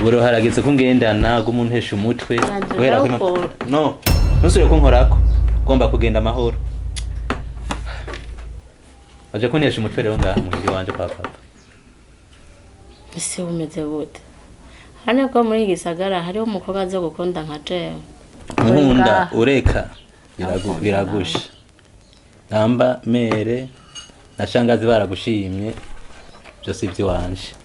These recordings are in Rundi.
Buro harageze ko ngendana gumuntu umutwe guhera ko no nusubire ko nkorako ugomba kugenda amahoro aje kuntesha umutwe rero ngaha muhiri wanje papa ese umeze gute hano ko muri gisagara hariho umukobwa azo gukunda nka jewe nkunda ureka biragusha namba mere na shangazi baragushimye byose iby'iwanje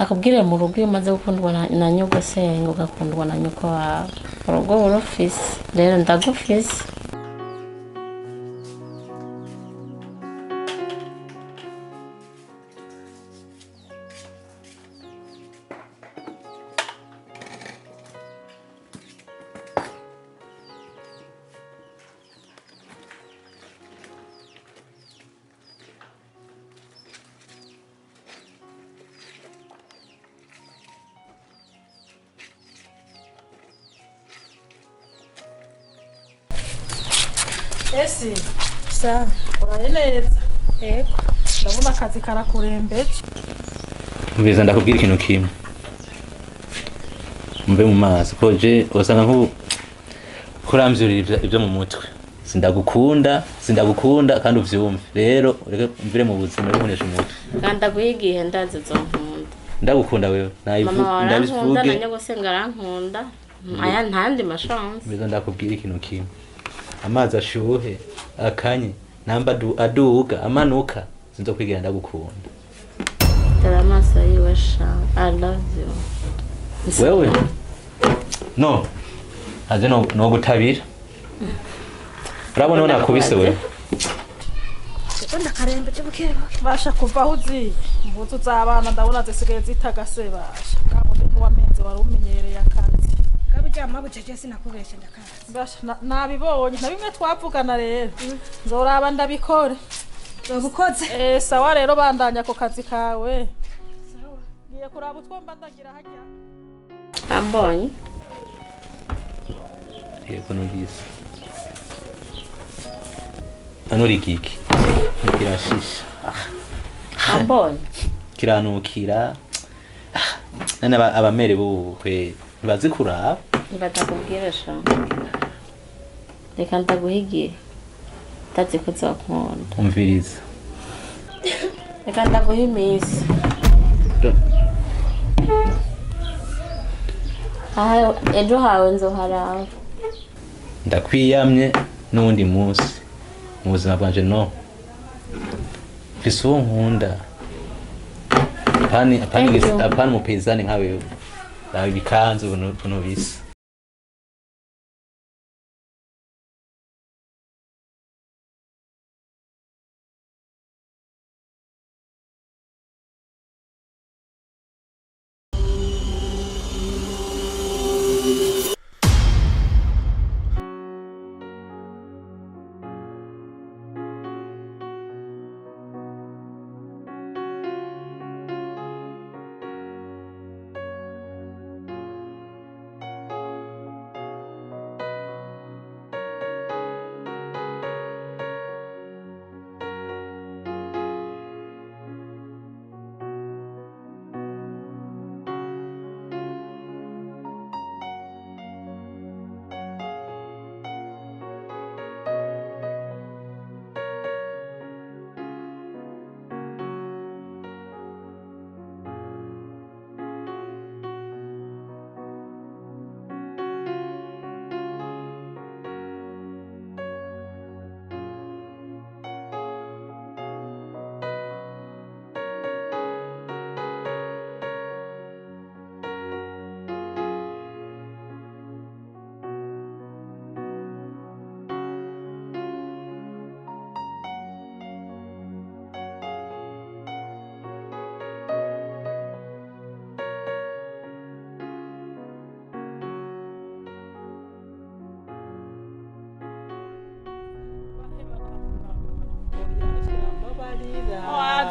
akubwire mu rugo iyo umaze gukundwa na nyogosenge ugakundwa na nyoko wawe urugo urufise rero ndagufise Esi, sa, urayeneza. Ego, ndabona akazi karakurembeje. Mbiza ndakubwira ikintu kimwe. Mbe mu maso koje usanga nko kuramvyurira ibyo mu mutwe. Sindagukunda kandi uvyumve. Rero ureke mvire mu buzima bukonesha umutwe. Kanda guhigihe ndazi zonkunda. Ndagukunda wewe. Ndabivuge. Mama nyogosenge arankunda. Aya ntandi mashance. Mbiza ndakubwira ikintu kimwe. Amazi ashuhe akanye namba aduga amanuka sinzokwigira ndagukunda Taramasa yiwe sha I love you wewe no aje no gutabira urabona ona kubise wewe Onda karembe cy'ubukere basha kuva aho uzi impuzu z'abana ndabona zisigaye zitagase basha kabundi ntiwamenze wari umenyereye akazi Kabujama buceje sinakubeshe ndakazi. Basha nabibonye na bimwe twavugana rero. Nzoraba ndabikore. Zobukoze. Sawa rero bandanya ko kazi kawe. Sawa. Ngiye kuraba utwomba ndagira hajya. Ambonye. Yego nugise. Anori kiki. Kirashisha. Ambonye. Kiranukira. Nana abamere bukwe. Bazi kuraba batakubwira sha reka ndaguhigiye tazi ko zakunda umviriza reka ndaguhimisa ejo hawe nzoharaba ndakwiyamye n'undi munsi mu buzima bwanje no mfise uwo nkunda apani mupezani nka wewe Dawe bikanzu buno bisa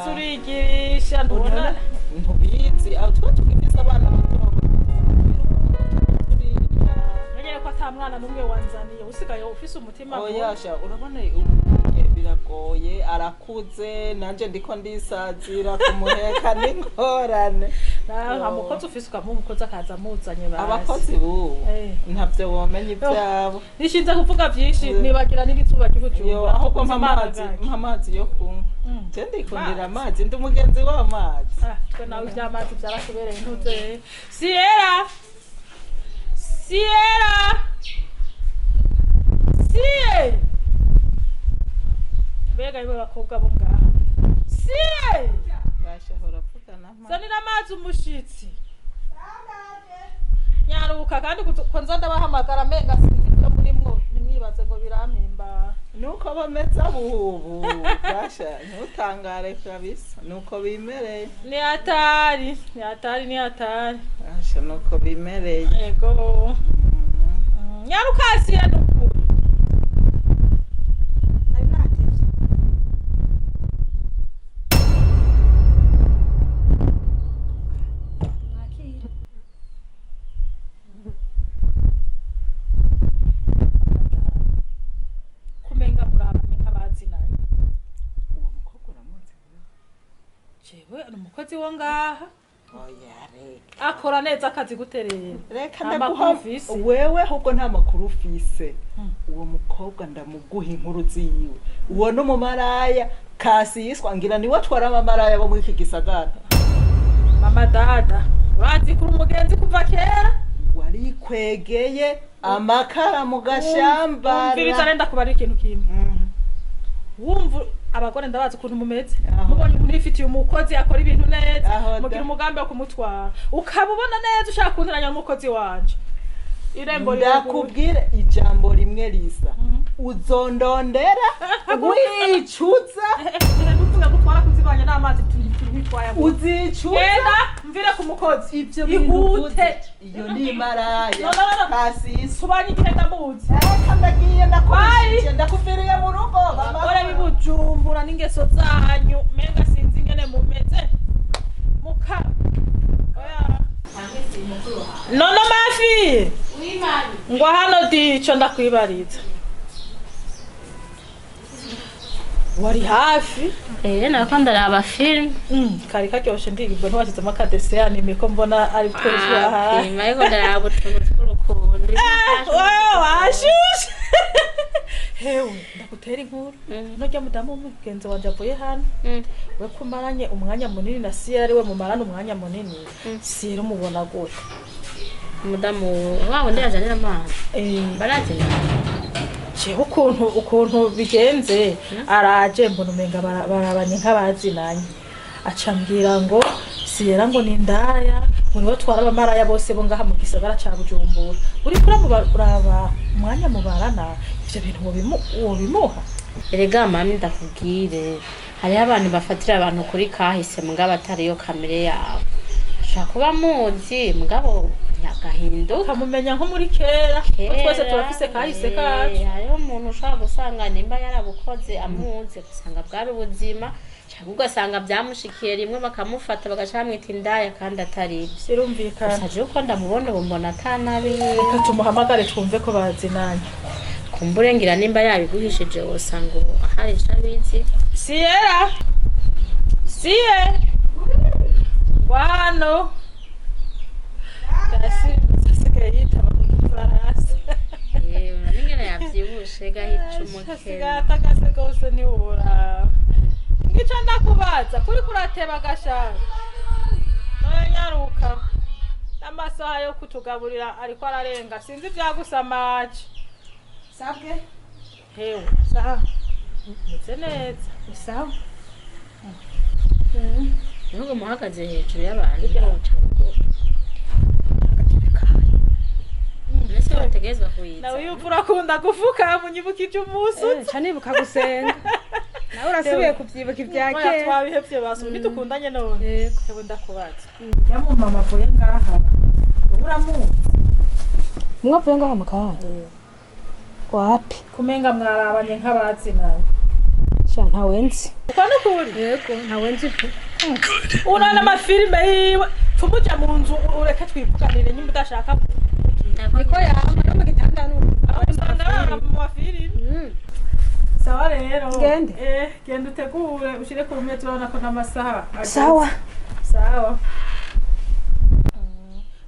Turigirisha ndubona ntubizi aho twatugifisa abana bato nagere ko atamwana numwe wanzaniye usigaye ufise umutima yasha urabona biragoye biragoye arakuze nanje ndiko ndisazira kumuheka n'ingorane nta mukozi ufise ukamuha umukozi akaza amuzanye basi abakozi bubu ntavyo womenya ivyabo nishinze kuvuga vyinshi nibagira n'igizuba cy'ubujumbura ahubwo mpamazi yo kunywa je ndikundira amazi ndi umugenzi w'amazi twe nawe ivy'amazi vyaratubereye ntuze Ciella mbega ibo bakobwa bo ngaha bashahora vugana zanira amazi umushitsi nyaruka kandi ko nza ndabahamagara menga sinzi ibyo murimwo nimwibaze ngo birampimba nuko bameza bubu basha ntutangare kabisa nuko bimereye ni hatari basha nuko bimereye yego nyaruka Ciella nukuri kumenga murabanye nk'abazinanye uwo mukobwa uramuzi jewe ni umukozi wo ngaha oya reka akora neza akazi guterera reka ndaguha wewe ahubwo nta makuru ufise uwo mukobwa ndamuguha inkuru ziwe uwo n'umumaraya kasi yiswa ngira niwe atwara amamaraya bo muri iki gisagara mama dada urazi kuri umugenzi kuva kera warikwegeye amakara mu gashamba umviriza nenda kuba ari ikintu kimwe wumva abagore ndabazi ukuntu mumeze mubonye ukuntu yifitiye umukozi akora ibintu neza mugira umugambi wo kumutwara ukabubona neza ushaka kunteranya n'umukozi wanje irembo ndakubwire ijambo rimwe risa uzondondera wicuza ntuvuga gutwara kuzibanya n'amazi tubitwaya uzicuza genda mvire ku mukozi ibyo ihute iyo ni maraya kasi subanye igihe ndamuzi ndagiye ndakubishije ndakuviriye mu rugo abagore b'ibujumbura n'ingeso zanyu menga sinzi ingene mumeze muka nono mafi ngo hano dico ndakwibariza wari hafi nako ndaraba film kari karyoshe ndigibwe ntwashizemo akadese anime ko mbona ari twese aha nyuma yuko ndaraba utuntu tw'urukundo washushe hewe ndagutera inkuru nujya mudamu w'umugenzi wanje avuye hano we kumaranye umwanya munini na Ciella ari we mumarana umwanya munini Ciella umubona gute umudamu wawe ndazanira amazi baraje jewe ukuntu bigenze araje mbona umenga barabanye nk'abazinanye acambwira ngo Ciella ngo ni ndaya muri bo twara abamaraya bose bo ngaha mu gisagara ca Bujumbura uri kuraba umwanya mubarana ivyo bintu wobimuha erega mami ndakubwire hari abantu bafatira abantu kuri kahise mugabo atariyo kamere yabo ashaka kuba muzi mugabo yagahinduka kamumenya nko muri kera twese turafise kahise kacu hariho umuntu ushaka gusanga nimba yarabukoze amuzi gusanga bwari ubuzima cyangwa ugasanga byamushikiye rimwe bakamufata bagaca bamwita indaya kandi atari ibyo birumvikana gusa je uko ndamubona ubu mbona atanabi reka tumuhamagare twumve ko bazinanye kumburengira nimba yabiguhishije wosanga ahari shabizi Ciella wano Gasigaye yitaba kufarasi ningene yavyibushe gahica umukera atagase gose ni ura ngica ndakubaza kuri kurateba gashaka noye nyaruka n'amasaha yo kutugaburira ariko ararenga sinzi vyagusamaje sabwe hewe sawa meze neza sawa nubwo muhagaze hejuru y'abantu Nese wategezwa kuyiza. Na uyu urakunda gufuka munyibukije umunsi. Canibuka gusenga. Nawe urasubiye kuvyibuka ibya kera. Twabihevye baso bitukundanye none. Yego ndakubaza. Ya mu mama avuye ngaha. Uramuzi. Mwavuye ngaha mukaha. Wapi? Kumenga mwarabanye nk'abazinanye. Sha ntawenzi. Kwano kuri? Yego ntawenzi. Urana amafilme yiwe. Tumuja mu nzu ureke twivuganire nyimba udashaka. Niko yama no mu gitanda n'ubu. Abasanga mu mafilme. sawa rero Ngende. genda utegure ushire ku rumeza urabona ko n'amasaha Sawa. sawa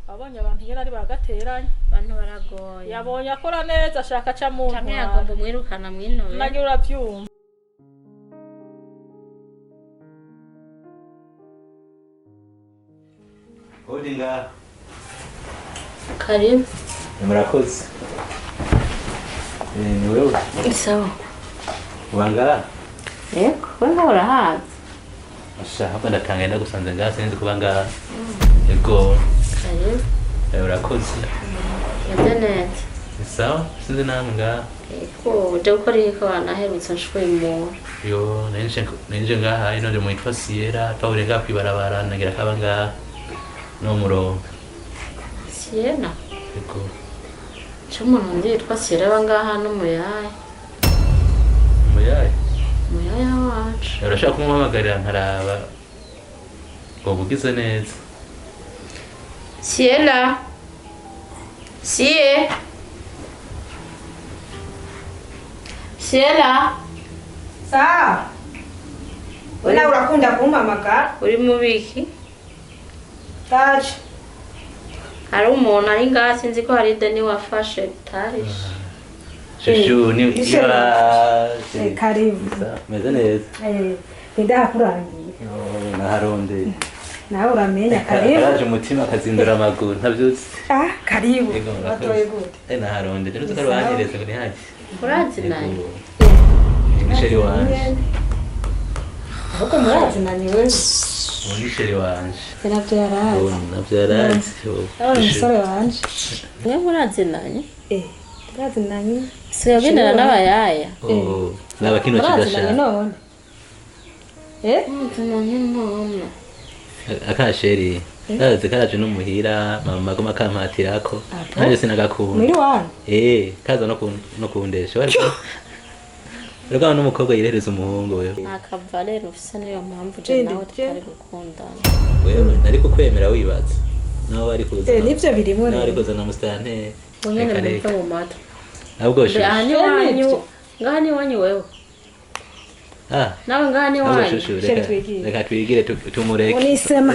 abonye abantu nyene ari bagateranye abantu baragoye yabonye akora neza ashaka aca mu camwe yagomba umwirukana mwinobe nagira uravyumva Odinga. karibu Murakoze. Ni wewe. sawa Wanga. yego wewe urahazi Asha hapa ndatangenda gusanze ngaha sinzi kuba ngaha. Yego. karibu Urakoze. yadenete Sawa, sinzi namwe ngaha. ko uje gukora iki ko wanaherutse nshwimura Yo, ninje ngaha ino ndi mwitwa Ciella, twawurenga kwibarabara nagira kaba ngaha. No murongo. siena Yego. c'umuntu ndi yitwa siera bangaha n'umuyaya Muyaye. umuyaya wacu Urashaka kumuhamagarira nkaraba. Ubugize neza. siela sie siela Sawa. Wena urakunda kumpamagara? uri mubiki Taje. hari umuntu ari ngaha sinzi ko hari ideni wafashe tarishe Shushu ni iba. Karibu. Meze neza. Ndakurangiye. Naharonde. Nawe uramenya karibu. Araje umutima akazindura amaguru ntavyuzi. Karibu. Yego, murakoze. Batoye gute? Naharonde rero tukarwanyereza ngo nihaje. urazi naye Ni sheri wanje. Ahubwo murazinanye wewe. Ni sheri wanje. Navyo yarazi. Navyo yarazi. Nabona umusore wanje. mwe murazinanye Turazinanye. sigagendana n'abayaya Naba kino Murazinanye kidasha. none. muzinanye none Akasheri. Naze karaje numuhira mama goma kampatirako. Nanje sinagakunda. Muri wana. Kaza no kundesha. Rega n'umukobwa yirehereza umuhungu wewe. nakava rero ufise niyo mpamvu je nawe tutari gukundana Wewe ariko kwemera wibaza. Nawe ari kuza. Nivyo birimo Nawe ari rero. kuza na mustante. unyene mumve mu matwi Ahubwo shushu. aha ni wanyu ngaha ni wanyu wewe nawe ngaha ni Ahubwo wanyu shushu Sheri twigire. reka twigire tumureke. Unisema.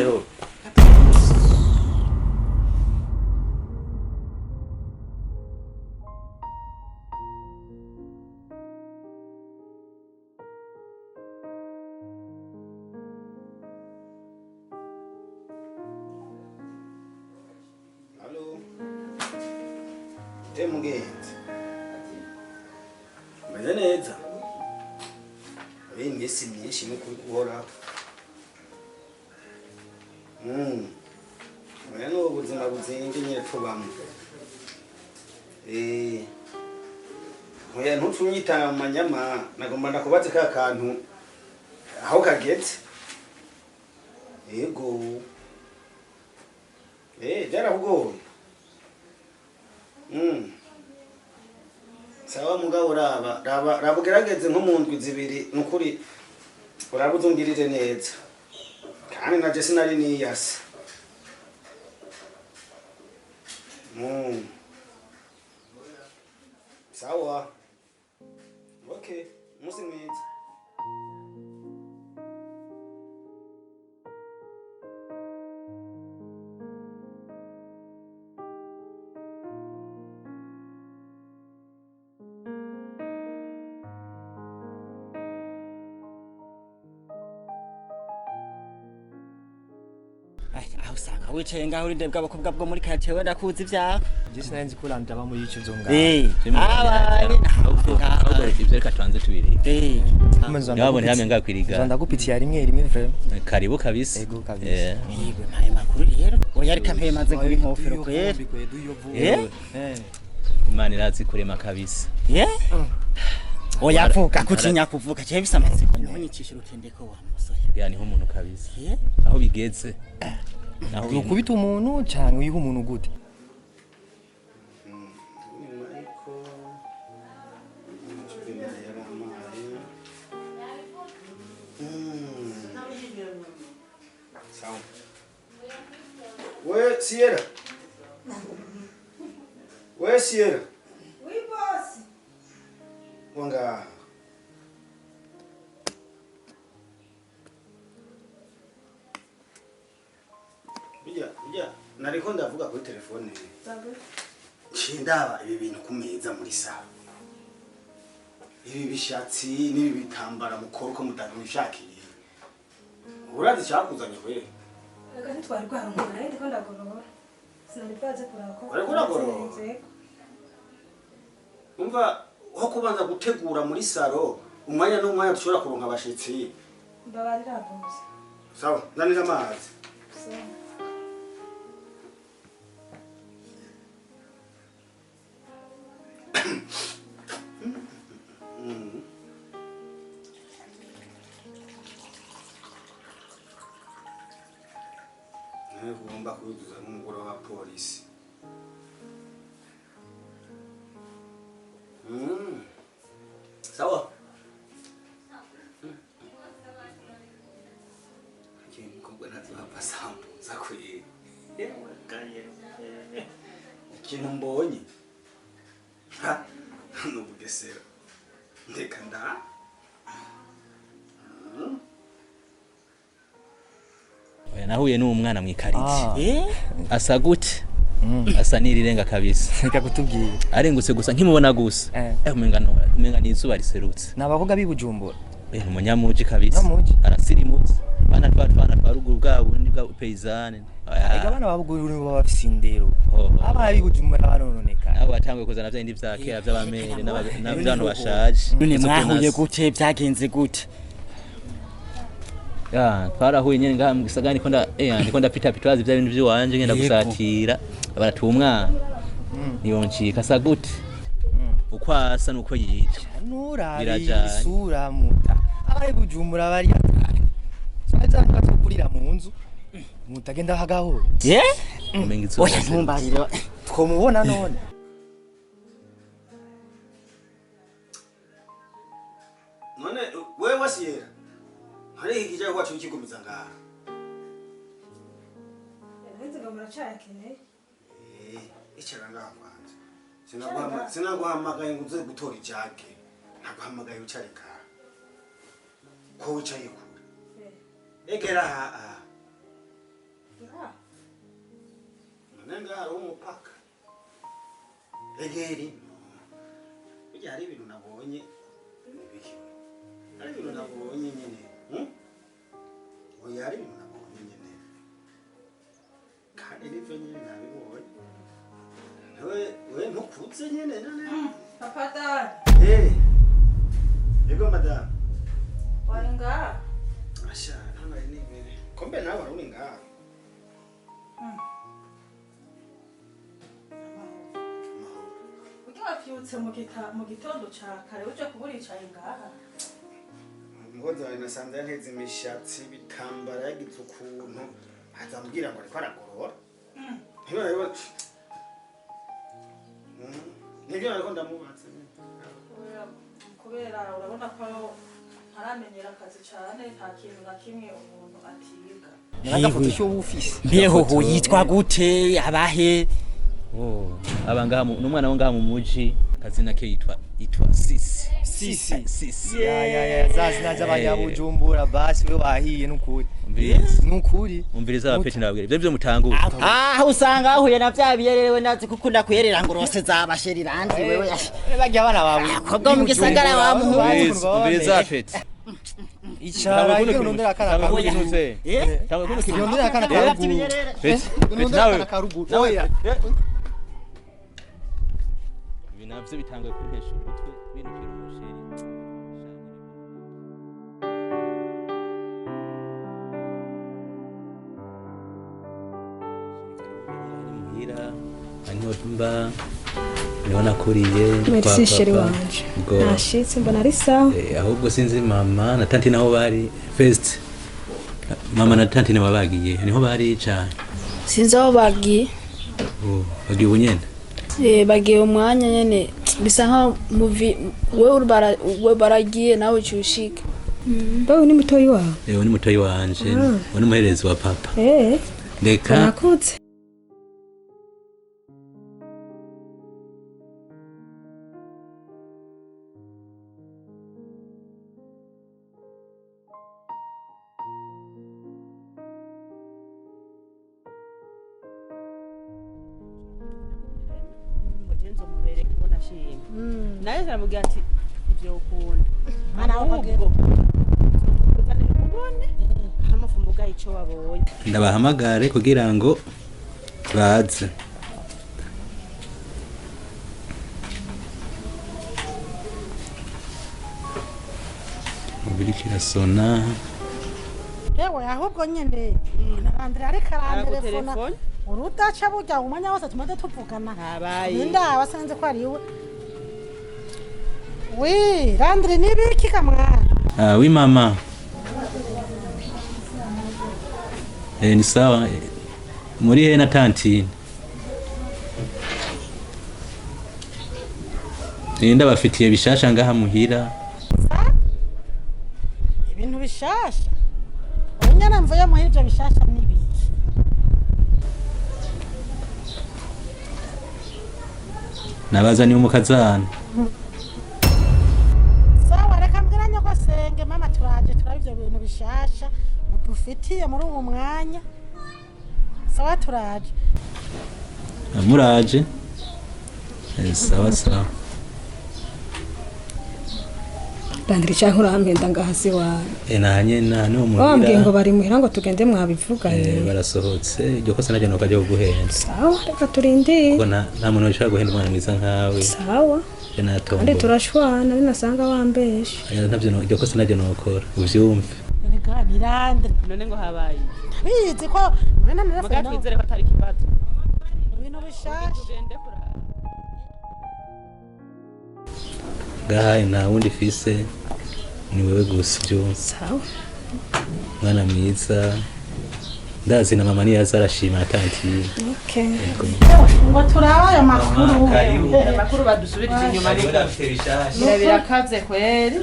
Mugenzi meze neza iminsi myinshi ni kuhoraho oya ni ubuzima buzinze nyine tubamo oya ntuce unyita mu manyama nagomba ndakubaze ka kantu aho kageze yego byarakugoye sawa mugabo raba ugerageze nko mu ndwi zibiri nukuri uraba uzungirire neza kandi naje sinari niyase sawa okay umunsi mwiza aho usanga wicaye ngaho urinde bw'abakobwa bwo muri quartier wenda kuzi ivyaha je sinanzi ko uranda aba muri ico zonga abanye Ahubwo ivyo reka tubanze tubireke. Nabone hamwe ngakwiriga. zonda gupitiya rimwe rimwe vraiment Karibu kabisa. ego kabisa yego mpaye makuru rero oya ariko mpaye maze kuba inkofero kwera Imana irazi kurema kabisa. oya vuga kutinya kuvuga je bisa amatsiko nonyicishira utendeko wa musore Yani ho umuntu kabisa. Aho bigeze. Naho ukubita umuntu cyangwa uyiha umuntu gute We Ciella. We Ciella. Oui boss. Wanga. turavuga kuri telefone ndaba ibi bintu kumeza muri salo ibi bishatsi n'ibi bitambara mukora uko mutabishakiriye urazi cyakuzanye we reka ntitwari bwarongora nayo ndiko ndagorora sinari bwaze kurako ariko uragorora umva aho kubanza gutegura muri salo umwanya n'umwanya dushobora kuronka abashitsi mbabarira bose sawa ndanira amazi ntugomba kubiduza n'umugore wa polisi sawa kimukobwa ntazopfa sambuza kwe ikintu mbonye n'ubugesera ndeka nda oya nahuye n'umwana mwikariti asa gute asa nirirenga kabisa reka kutubwira arengutse gusa nkimubona gusa umenga n'izuba riserutse nabavuga bibujumbura umunyamuji kabisa arasirimutse bana twa ruguru bwa bundi bwa paysanne abana babuguru nibo bafise indero aba bibujumbura barononeka abo batangwe kuzana bya indi vya kera by'abamere n'abantu bashaje none mwahuye gute byagenze gute ya twarahuye nyene ngaha mu gisagara ndiko ndapita pitwazi bya bintu by'iwanje ngenda gusatira baratumwana niyo ncika sa gute uko asa nuko yica isura muta abaye bujumbura bari atari saza ngaturira mu nzu mutagenda hagaho umenga izo oya ntumbarire twomubona none wewe wasiyera hari ikijya kwacu kigumiza ngaha nzi ngo muracakeneye icara ngaha kwanza sinaguhamagaye ngo uze gutora ijage naguhamagaye wicare ngaha ko wicaye kure egera aha none ngaha ari umupaka egeri bijya hari ibintu nabonye hari ibintu nabonye nyine oya hari ibintu nabonye nyine kandi nivyo nyine nabibonye we ntukutse nyine none papa dad ego madame wari ngaha asha none nibere kombe nawe uri ngaha ujya wavyutse mu gitondo ca kare uje kubura icaye ngaha umugozi wawe nasanze yanteze imishatsi bitambara yagize ukuntu azambwira ngo ariko aragorora nibyo ariko ndamubatse kubera urabona ko ntaramenyera akazi cane nta kintu na kimwe umuntu atiga nagafotisho ufise mbeho yitwa gute abahe abangaha n'umwana wo ngaha mu muji kazina ke yitwa sisi ya zazi naje abanyabujumbura basi we wahiye nukuri nukuri umviriza abapeti nababwira ibyo byo mutangura usanga ahuye na bya bihererewe nazi kukunda kuyerera ngo rose zabasheriranzi wewe bajya abana bawe kobwa mu gisagara wa muhungu umviriza abapeti icara ndondera kana karuguze tangwe kuno kintu ndondera kana karugu peti nawe oya binavyo bitangwe kumpesha umutwe bintu kiri umusheri muhira haniho mba niho nakuriye merci chérie wanje nashitse mbona ari sawa ahubwo sinzi mama na tanti naho bari first mama na tanti naho bagiye niho bari cyane sinzi aho bagiye bagiye ubunyene bagiye umwanya nyene bisa nka wewe baragiye nawe cyushika bawe ni mutoyi wawe ni mutoyi wanje wani muherezi wa papa ndeka nakutse nzo mubereka ubona ashimye naye aramubwira ati ivyo ukunda mwana ahubwo uzanire ubone hamufumbuga ico wabonye ndabahamagare kugira ngo baze mubiri kirasona yewe ahubwo nyene Landry ariko arantelefona urudaca burya umwanya wose tumaze tuvugana ninda wasanze ko ari we wi Landry nibiki kamwana wi mama ni sawa muri he na tantine ninda bafitiye bishasha ngaha muhira ibintu bishasha unyana mvuye muhira ibyo bishasha nibiki nabazaniye umukazana sawa reka mbwira nyogosenge mama turaje turaba ivyo bintu bishasha dufitiye muri uwo mwanya sawa turaje muraje sawa sawa Landry cyangwa urambenda ngahasi wawe nanye no muhira wambwiye ngo bari muhira ngo tugende mwabivuganye barasohotse iryo kosa najya nuko ajya kuguhenda sawa reka turindire kuko nta muntu ushobora guhenda umwana mwiza nkawe sawa kandi turashwana binasanga wambeshe ntabyo iryo kosa najya nukora uvyumve rega ni Landry none ngo habaye bizi ko mwana muga twizere ko atari kibazo ibintu bishasha tugende kuraba gahaye nta wundi fise ni wewe gusa byose sawa mwana mwiza ndazi na mama niyaza arashima tanti okay ngo turaba ayo makuru amakuru badusubirije inyuma birakaze kweri